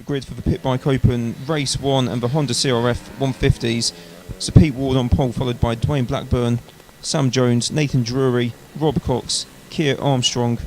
grid for the Pit Bike Open Race 1 and the Honda CRF 150s. So Pete Ward on pole, followed by Dwayne Blackburn, Sam Jones, Nathan Drury, Rob Cox, Keir Armstrong,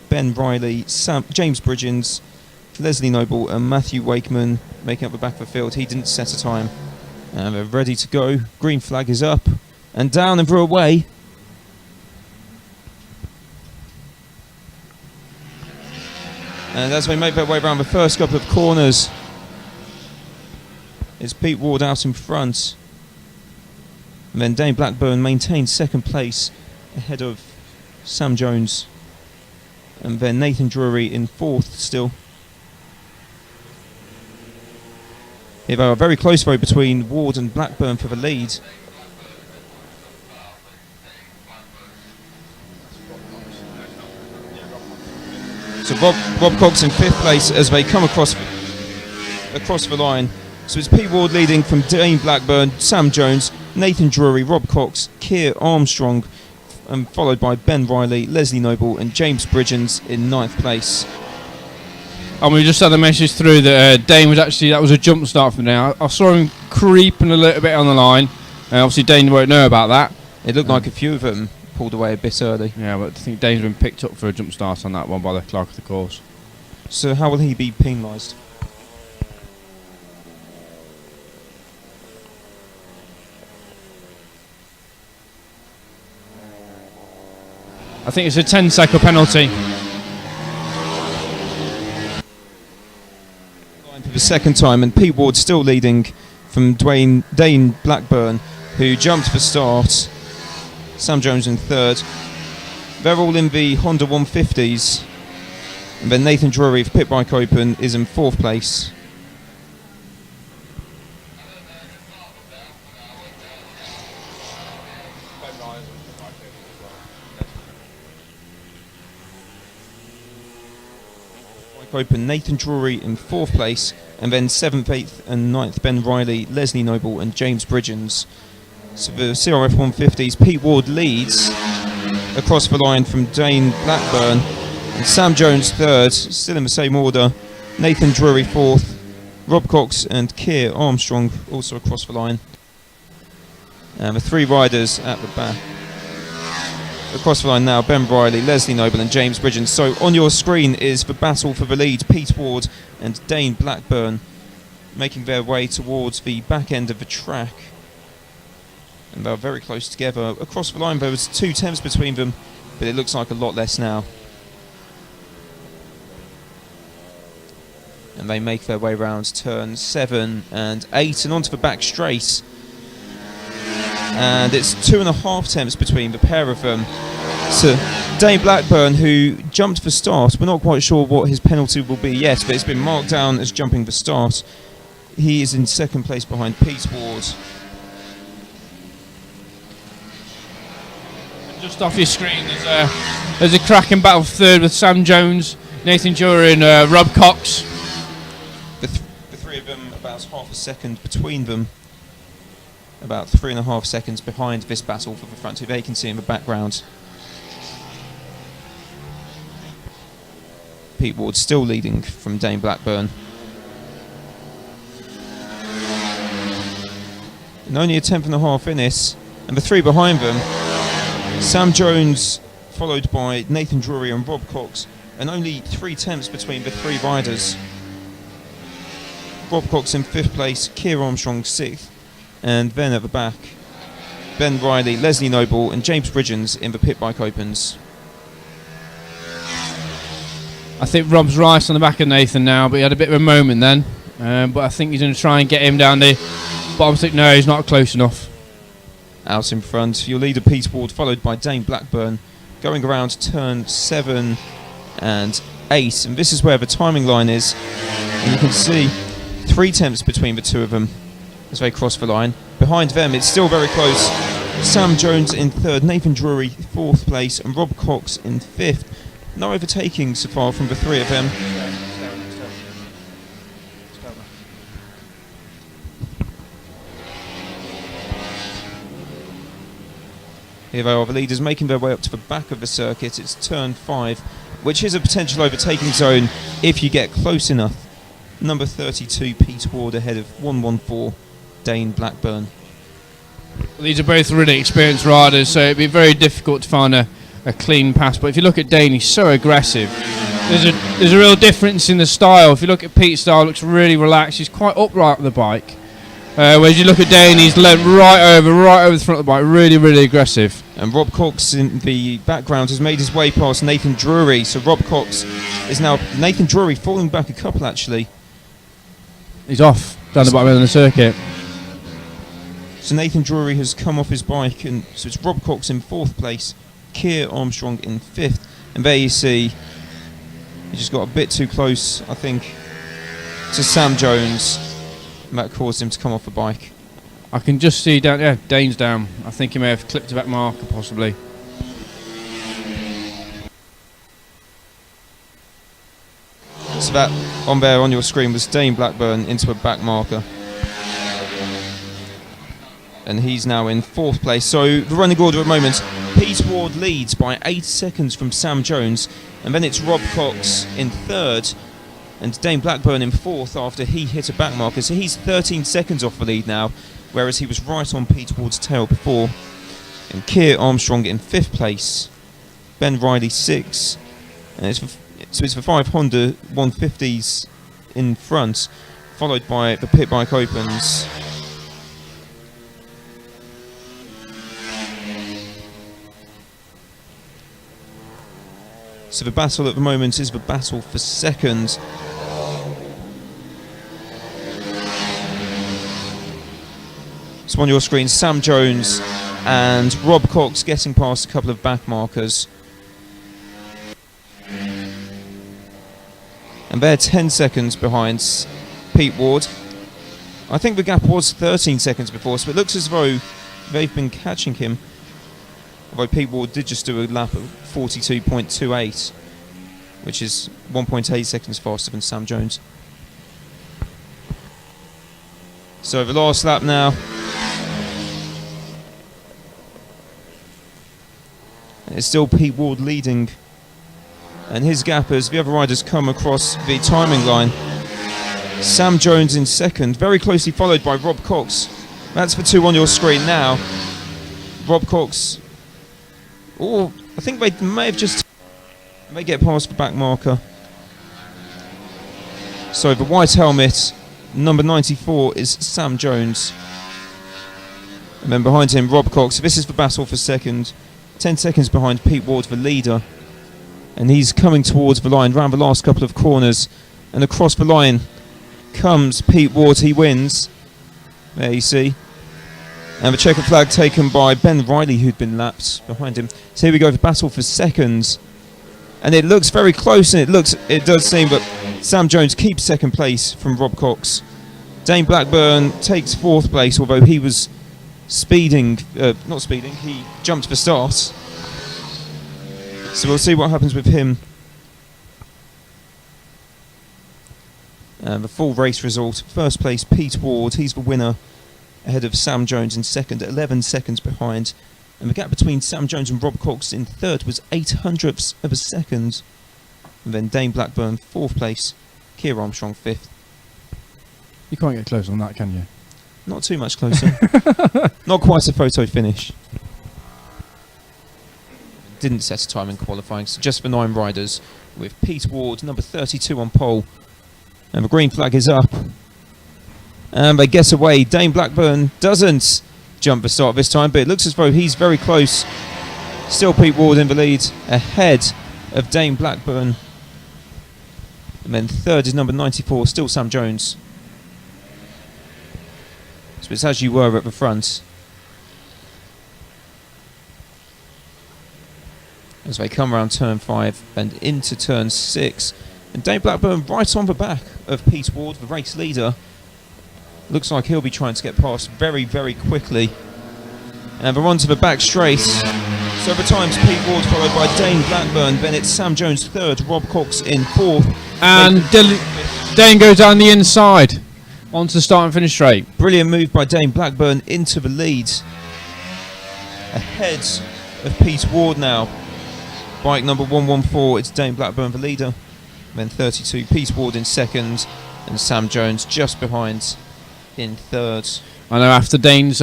Ben Riley, James Bridgens, Leslie Noble and Matthew Wakeman making up the back of the field. He didn't set a time. And they're ready to go. Green flag is up and down and through away. And as they make their way around the first couple of corners, it's Pete Ward out in front. And then Dane Blackburn maintains second place ahead of Sam Jones. And then Nathan Drury in fourth still. They are very close though between Ward and Blackburn for the lead. So Rob Cox in fifth place as they come across the line. So it's Pete Ward leading from Dane Blackburn, Sam Jones, Nathan Drury, Rob Cox, Keir Armstrong, and followed by Ben Riley, Leslie Noble and James Bridgens in ninth place. And we just had a message through that Dane was actually, that was a jump start for now. I saw him creeping a little bit on the line. Obviously Dane won't know about that. It looked like a few of them pulled away a bit early. Yeah, but I think Dane's been picked up for a jump start on that one by the clerk of the course. So how will he be penalised? I think it's a 10-second penalty. For the second time, and Pete Ward still leading from Dane Blackburn, who jumped for start. Sam Jones in third. They're all in the Honda 150s. And then Nathan Drury of Pit Bike Open is in fourth place. Open Nathan Drury in fourth place, and then 7th, 8th and 9th Ben Riley, Leslie Noble and James Bridgens. So the CRF 150s, Pete Ward leads across the line from Dane Blackburn, and Sam Jones third, still in the same order, Nathan Drury fourth, Rob Cox and Keir Armstrong also across the line, and the three riders at the back. Across the line now, Ben Riley, Leslie Noble and James Bridgens. So on your screen is the battle for the lead. Pete Ward and Dane Blackburn making their way towards the back end of the track. And they're very close together. Across the line there was 2 tenths between them, but it looks like a lot less now. And they make their way round turn 7 and 8 and onto the back straight. And it's 2.5 tenths between the pair of them. So Dane Blackburn, who jumped for start, we're not quite sure what his penalty will be yet, but it's been marked down as jumping for start. He is in second place behind Pete Ward. Just off your screen, there's a cracking battle for third with Sam Jones, Nathan Drury and Rob Cox. The three of them, about half a second between them. About 3.5 seconds behind this battle for the front two vacancy in the background. Pete Ward still leading from Dane Blackburn. And only a 10.5 in this. And the three behind them, Sam Jones followed by Nathan Drury and Rob Cox, and only 3 tenths between the three riders. Rob Cox in 5th place, Keir Armstrong 6th, and then at the back, Ben Riley, Leslie Noble and James Bridgens in the Pit Bike Opens. I think Rob's right on the back of Nathan now, but he had a bit of a moment then. But I think he's going to try and get him down the bottom stick. No, he's not close enough. Out in front, your leader Pete Ward, followed by Dane Blackburn, going around turn 7 and 8. And this is where the timing line is. And you can see 3 tenths between the two of them as they cross the line. Behind them, it's still very close. Sam Jones in 3rd, Nathan Drury 4th place, and Rob Cox in 5th. No overtaking so far from the three of them. Here they are, the leaders making their way up to the back of the circuit. It's turn 5, which is a potential overtaking zone if you get close enough. number 32 Pete Ward ahead of 114 Dane Blackburn. These are both really experienced riders, so it'd be very difficult to find a clean pass. But if you look at Dane, he's so aggressive. There's a real difference in the style. If you look at Pete's style, looks really relaxed. He's quite upright on the bike. Whereas you look at Dane, he's led right over the front of the bike. Really, really aggressive. And Rob Cox in the background has made his way past Nathan Drury. So Rob Cox is now... Nathan Drury falling back a couple, actually. He's off down the bottom of the circuit. So Nathan Drury has come off his bike, and so it's Rob Cox in 4th place, Keir Armstrong in 5th. And there you see, he just got a bit too close, I think, to Sam Jones. And that caused him to come off the bike. I can just see down, yeah, Dane's down. I think he may have clipped a back marker, possibly. So that on there on your screen was Dane Blackburn into a back marker. And he's now in 4th place. So the running order at the moment, Pete Ward leads by 8 seconds from Sam Jones. And then it's Rob Cox in 3rd. And Dane Blackburn in 4th after he hit a back marker. So he's 13 seconds off the lead now, whereas he was right on Pete Ward's tail before. And Keir Armstrong in 5th place. Ben Riley 6th. And it's for 5 Honda 150s in front, followed by the pit bike opens. So the battle at the moment is the battle for 2nd. So on your screen, Sam Jones and Rob Cox getting past a couple of back markers. And they're 10 seconds behind Pete Ward. I think the gap was 13 seconds before, so it looks as though they've been catching him. Although Pete Ward did just do a lap of 42.28, which is 1.8 seconds faster than Sam Jones. So the last lap now. It's still Pete Ward leading. And his gap as the other riders come across the timing line. Sam Jones in 2nd, very closely followed by Rob Cox. That's the 2 on your screen now. Rob Cox... Oh, I think they may have just... May get past the back marker. So the white helmet, number 94, is Sam Jones. And then behind him, Rob Cox. So this is the battle for 2nd. 10 seconds behind Pete Ward, the leader. And he's coming towards the line, round the last couple of corners. And across the line comes Pete Ward, he wins. There you see. And the checker flag taken by Ben Riley, who'd been lapped behind him. So here we go, the battle for 2nd. And it looks very close, and it does seem that Sam Jones keeps 2nd place from Rob Cox. Dane Blackburn takes 4th place, although he was speeding, not speeding, he jumped for start. So we'll see what happens with him. The full race result. 1st place, Pete Ward, he's the winner, ahead of Sam Jones in 2nd, 11 seconds behind. And the gap between Sam Jones and Rob Cox in 3rd was 0.08 of a second. And then Dane Blackburn, 4th place, Keir Armstrong 5th. You can't get close on that, can you? Not too much closer. Not quite a photo finish. Didn't set a time in qualifying, so just for 9 riders, with Pete Ward, number 32 on pole. And the green flag is up. And they get away. Dane Blackburn doesn't jump the start this time, but it looks as though he's very close. Still Pete Ward in the lead, ahead of Dane Blackburn. And then 3rd is number 94, still Sam Jones. So it's as you were at the front. As they come around turn 5 and into turn 6. And Dane Blackburn right on the back of Pete Ward, the race leader. Looks like he'll be trying to get past very, very quickly. And they're on to the back straight. So over times, Pete Ward followed by Dane Blackburn. Then it's Sam Jones 3rd, Rob Cox in 4th. And Dane goes down the inside onto the start and finish straight. Brilliant move by Dane Blackburn into the lead. Ahead of Pete Ward now. Bike number 114, it's Dane Blackburn the leader. Then 32, Pete Ward in 2nd. and Sam Jones just behind in third. I know after Dane's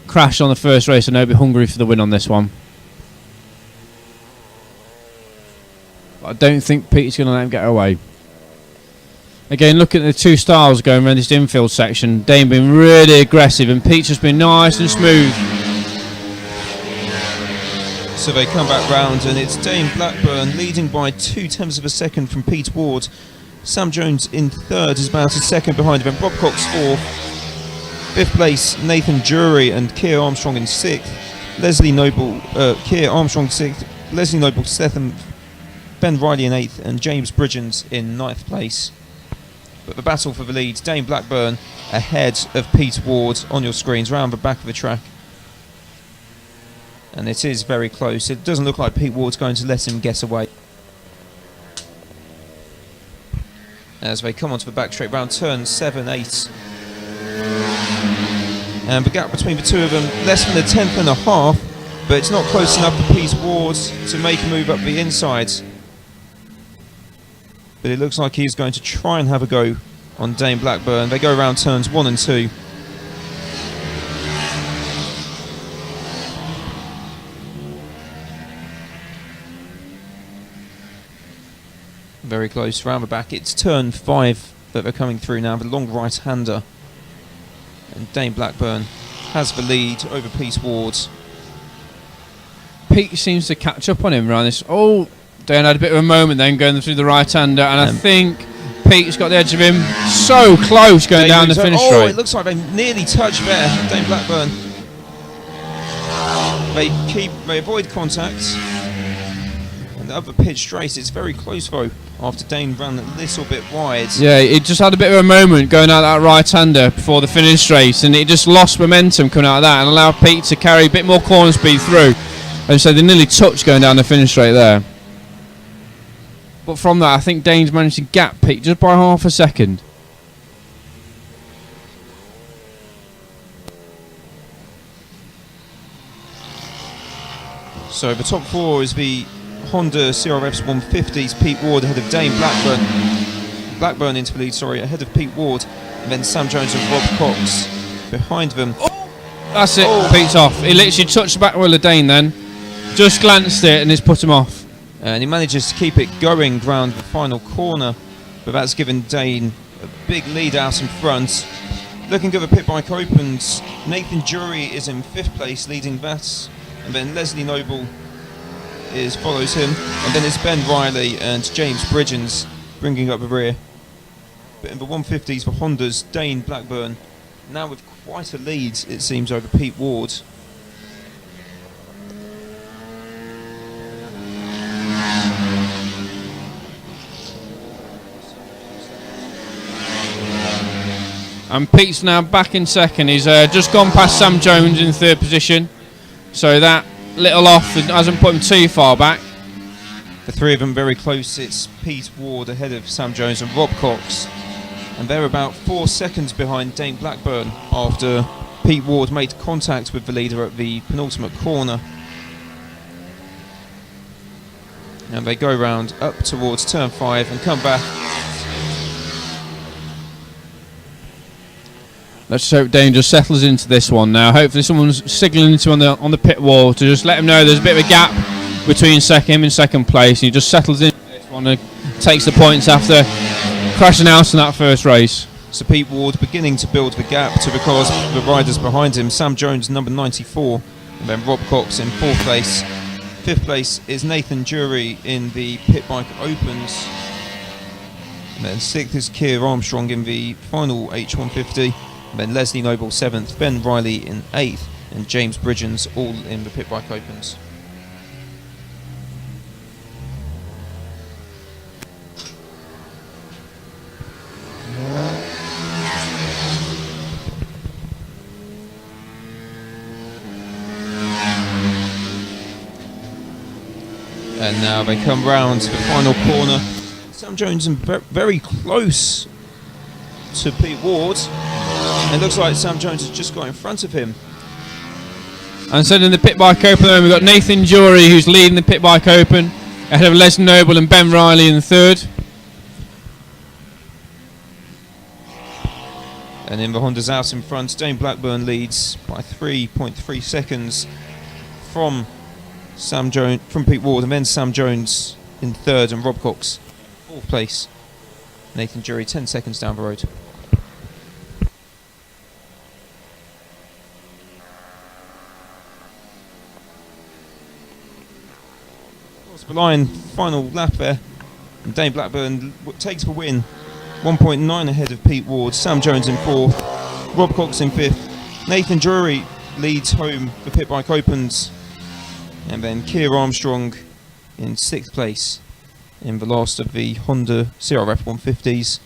crash on the first race, I know he'll be hungry for the win on this one. But I don't think Pete's going to let him get away. Again, look at the two styles going around this infield section. Dane being really aggressive and Pete's just been nice and smooth. So they come back round and it's Dane Blackburn leading by 0.2 of a second from Pete Ward. Sam Jones in third is about a second behind him. Rob Cox fourth. Fifth place Nathan Jury and Keir Armstrong in sixth. Keir Armstrong sixth. Leslie Noble seventh. Ben Riley in eighth and James Bridgens in ninth place. But the battle for the lead, Dane Blackburn ahead of Pete Ward on your screens round the back of the track. And it is very close. It doesn't look like Pete Ward's going to let him get away. As they come onto the back straight round turn 7, 8. And the gap between the two of them, less than a tenth and a half, but it's not close enough for Pete Ward to make a move up the inside. But it looks like he's going to try and have a go on Dane Blackburn. They go around turns 1 and 2. Very close round the back. It's turn 5 that they're coming through now, the long right-hander. And Dane Blackburn has the lead over Pete Ward. Pete seems to catch up on him around this. Oh, Dane had a bit of a moment then going through the right-hander, and I think Pete's got the edge of him. So close going down the finish straight. Oh, it looks like they nearly touched there, Dane Blackburn. They avoid contact. And the other pitch straight, it's very close though, after Dane ran a little bit wide. Yeah, it just had a bit of a moment going out that right-hander before the finish straight, and it just lost momentum coming out of that and allowed Pete to carry a bit more corner speed through. And so they nearly touched going down the finish straight there. But from that, I think Dane's managed to gap Pete just by half a second. So the top 4 is the Honda CRF's 150s. Pete Ward ahead of Dane Blackburn. Blackburn into the lead, ahead of Pete Ward. And then Sam Jones and Rob Cox behind them. Oh, that's it, Pete's off. He literally touched the back wheel of Dane then. Just glanced it and it's put him off. And he manages to keep it going round the final corner, but that's given Dane a big lead out in front. Looking at the pit bike opens, Nathan Jury is in 5th place leading that, and then Leslie Noble follows him, and then it's Ben Riley and James Bridgens bringing up the rear. But in the 150s for Hondas, Dane Blackburn now with quite a lead, it seems, over Pete Ward. And Pete's now back in second. He's just gone past Sam Jones in 3rd position. So that little off hasn't put him too far back. The three of them very close. It's Pete Ward ahead of Sam Jones and Rob Cox. And they're about 4 seconds behind Dane Blackburn after Pete Ward made contact with the leader at the penultimate corner. And they go round up towards turn 5 and come back. Let's hope Dane just settles into this one now. Hopefully someone's signalling to him on the pit wall to just let him know there's a bit of a gap between him and second place. He just settles into this one and takes the points after crashing out in that first race. So Pete Ward beginning to build the gap to because the riders behind him. Sam Jones number 94 and then Rob Cox in 4th place. 5th place is Nathan Jury in the pit bike opens. And then 6th is Keir Armstrong in the final H150. And then Leslie Noble 7th, Ben Riley in 8th, and James Bridgens all in the pit bike opens. And now they come round to the final corner. Sam Jones and very close to Pete Ward. It looks like Sam Jones has just got in front of him. And so in the pit bike open, we've got Nathan Jury who's leading the pit bike open ahead of Les Noble and Ben Riley in 3rd. And in the Honda's out in front, Dane Blackburn leads by 3.3 seconds from Pete Ward, and then Sam Jones in third, and Rob Cox fourth place. Nathan Jury 10 seconds down the road. Across the line, final lap there, and Dane Blackburn takes the win. 1.9 ahead of Pete Ward, Sam Jones in fourth, Rob Cox in fifth, Nathan Drury leads home, the pit bike opens, and then Keir Armstrong in sixth place in the last of the Honda CRF 150s.